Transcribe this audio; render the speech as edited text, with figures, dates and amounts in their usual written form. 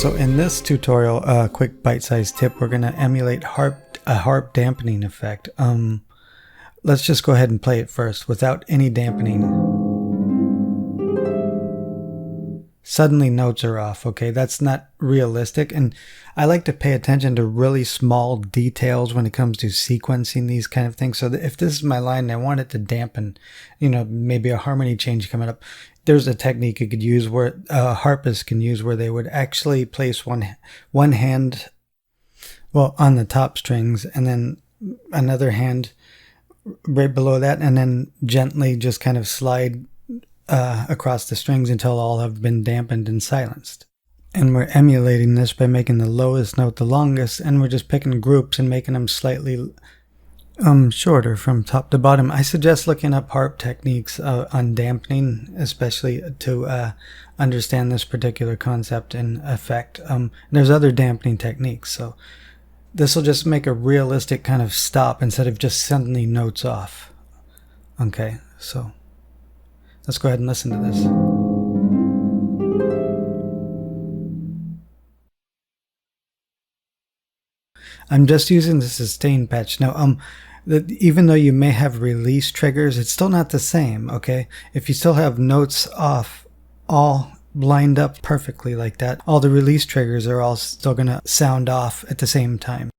So in this tutorial, quick bite-sized tip, we're going to emulate a harp dampening effect. Let's just go ahead and play it first without any dampening. Suddenly notes are off, okay? That's not realistic, and I like to pay attention to really small details when it comes to sequencing these kind of things. So that if this is my line and I want it to dampen, maybe a harmony change coming up, there's a technique you could use where harpists can use where they would actually place one hand, well, on the top strings, and then another hand right below that, and then gently just kind of slide across the strings until all have been dampened and silenced. And we're emulating this by making the lowest note the longest, and we're just picking groups and making them slightly shorter from top to bottom. I suggest looking up harp techniques on dampening, especially to understand this particular concept and effect. There's other dampening techniques, so this will just make a realistic kind of stop instead of just suddenly notes off. Okay, so let's go ahead and listen to this. I'm just using the sustain patch. Now, even though you may have release triggers, it's still not the same, okay? If you still have notes off, all lined up perfectly like that, all the release triggers are all still gonna sound off at the same time.